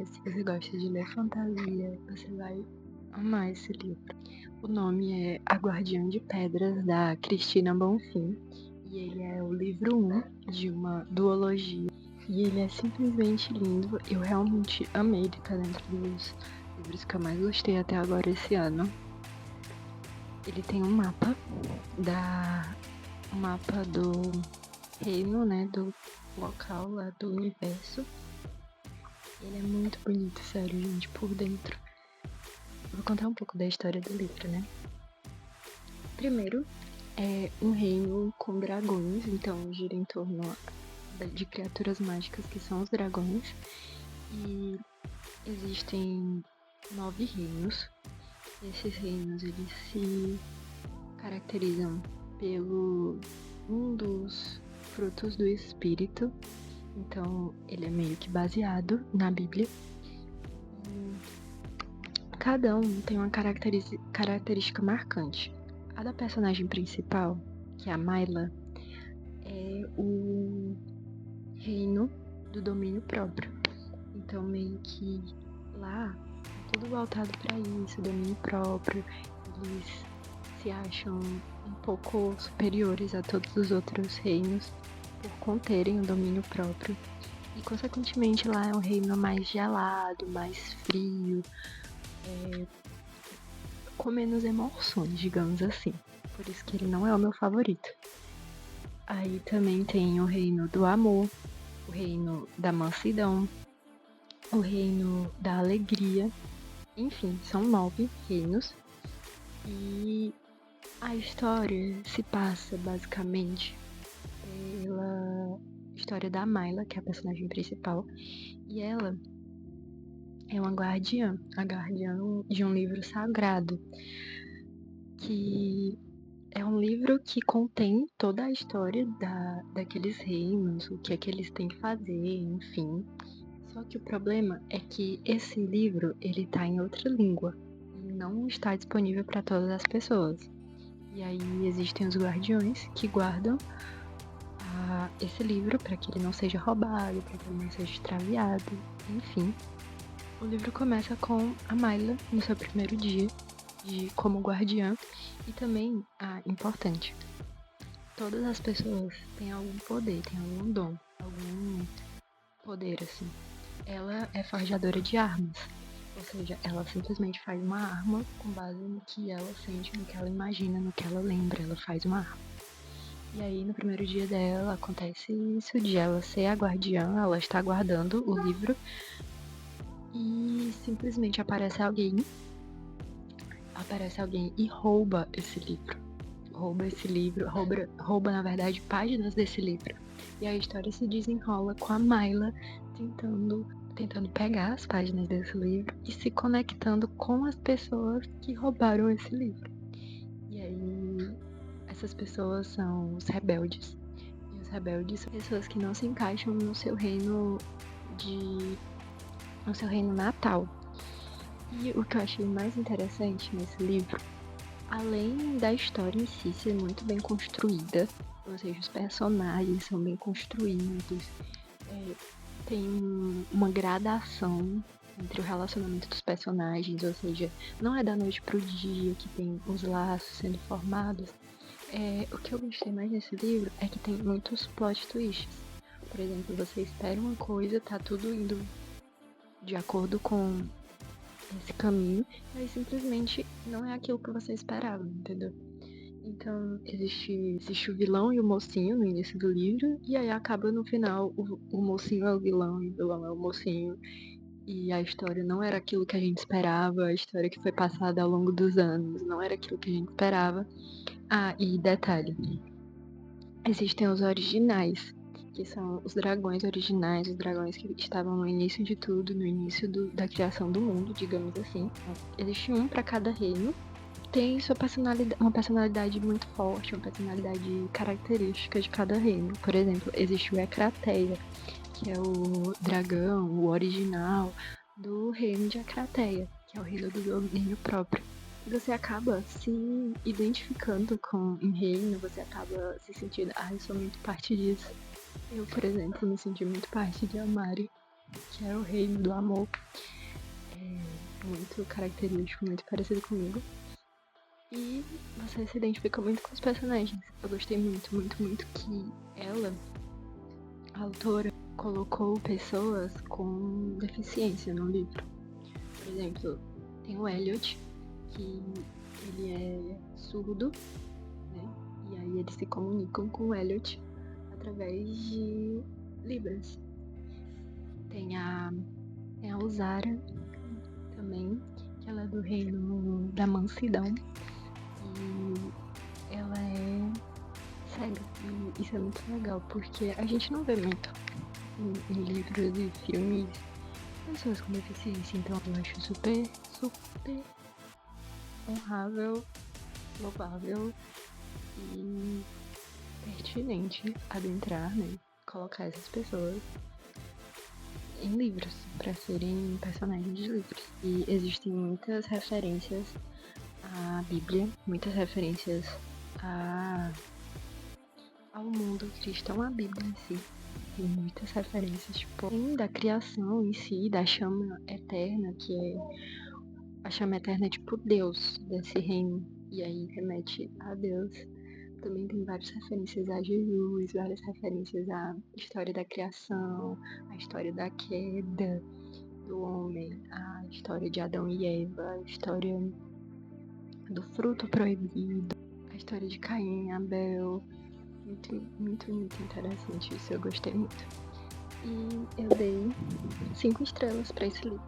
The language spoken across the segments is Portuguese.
se você gosta de ler fantasia, você vai amar esse livro. O nome é A Guardiã de Pedras, da Cristina Bonfim, e ele é o livro 1 de uma duologia, e ele é simplesmente lindo. Eu realmente amei, ele tá dentro dos livros que eu mais gostei até agora esse ano. Ele tem um mapa do reino, né, do local lá do universo. Ele é muito bonito, sério, gente, por dentro. Vou contar um pouco da história do livro, né? Primeiro, é um reino com dragões, então gira em torno de criaturas mágicas que são os dragões. E existem 9 reinos. Esses reinos, eles se caracterizam pelo um dos frutos do espírito. Então, ele é meio que baseado na Bíblia. Cada um tem uma característica marcante. A da personagem principal, que é a Mayla, é o reino do domínio próprio. Então, meio que lá é tudo voltado para isso, domínio próprio. Eles se acham um pouco superiores a todos os outros reinos por conterem o domínio próprio. E, consequentemente, lá é um reino mais gelado, mais frio, com menos emoções, digamos assim. Por isso que ele não é o meu favorito. Aí também tem o reino do amor, o reino da mansidão, o reino da alegria. Enfim, são 9 reinos. E a história se passa basicamente pela história da Mayla, que é a personagem principal. E ela é uma guardiã, a guardiã de um livro sagrado, que é um livro que contém toda a história daqueles reinos, o que é que eles têm que fazer, enfim. Só que o problema é que esse livro, ele tá em outra língua e não está disponível para todas as pessoas. E aí existem os guardiões que guardam esse livro para que ele não seja roubado, para que ele não seja extraviado, enfim. O livro começa com a Mayla no seu primeiro dia como guardiã. E também, importante, todas as pessoas têm algum poder, têm algum dom, algum poder, assim. Ela é forjadora de armas, ou seja, ela simplesmente faz uma arma com base no que ela sente, no que ela imagina, no que ela lembra, ela faz uma arma. E aí, no primeiro dia dela, acontece isso, de ela ser a guardiã, ela está guardando o livro, e simplesmente aparece alguém e rouba esse livro. Rouba, na verdade, páginas desse livro. E a história se desenrola com a Mayla tentando pegar as páginas desse livro e se conectando com as pessoas que roubaram esse livro. E aí, essas pessoas são os rebeldes. E os rebeldes são pessoas que não se encaixam no seu reino natal. E o que eu achei mais interessante nesse livro, além da história em si ser muito bem construída, ou seja, os personagens são bem construídos, tem uma gradação entre o relacionamento dos personagens, ou seja, não é da noite pro dia que tem os laços sendo formados. O que eu gostei mais nesse livro é que tem muitos plot twists. Por exemplo, você espera uma coisa, tá tudo indo de acordo com esse caminho, e aí simplesmente não é aquilo que você esperava, entendeu? Então, existe o vilão e o mocinho no início do livro, e aí acaba no final, o mocinho é o vilão e o vilão é o mocinho, e a história não era aquilo que a gente esperava, a história que foi passada ao longo dos anos não era aquilo que a gente esperava. E detalhe, existem os originais, que são os dragões originais, os dragões que estavam no início de tudo, no início da criação do mundo, digamos assim. Existe um para cada reino. Tem uma personalidade muito forte, uma personalidade característica de cada reino. Por exemplo, existe o Ecrateia, que é o dragão, o original do reino de Ecrateia, que é o reino do domínio próprio. E você acaba se identificando com um reino, você acaba se sentindo, eu sou muito parte disso. Eu, por exemplo, me senti muito parte de Amari. que é O Reino do Amor. É muito característico, muito parecido comigo. E você se identifica muito com os personagens. Eu gostei muito, muito, muito que ela, a autora, colocou pessoas com deficiência no livro. Por exemplo, tem o Elliot, que ele é surdo, né? E aí eles se comunicam com o Elliot através de Libras. Tem a Uzara também, que ela é do reino da mansidão. E ela é cega. E isso é muito legal, porque a gente não vê muito em livros e filmes pessoas com deficiência. Então eu acho super, super honrável, louvável e pertinente adentrar, né? Colocar essas pessoas em livros, para serem personagens de livros. E existem muitas referências à Bíblia, muitas referências ao mundo cristão, à Bíblia em si. Tem muitas referências, tipo, além da criação em si, da chama eterna, que é a chama eterna é tipo Deus desse reino, e aí remete a Deus. Também tem várias referências a Jesus, várias referências à história da criação, à história da queda do homem, à história de Adão e Eva, a história do fruto proibido, a história de Caim e Abel. Muito, muito, muito interessante isso, eu gostei muito. E eu dei 5 estrelas para esse livro.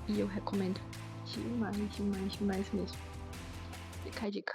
E eu recomendo demais, demais, demais mesmo. Fica a dica.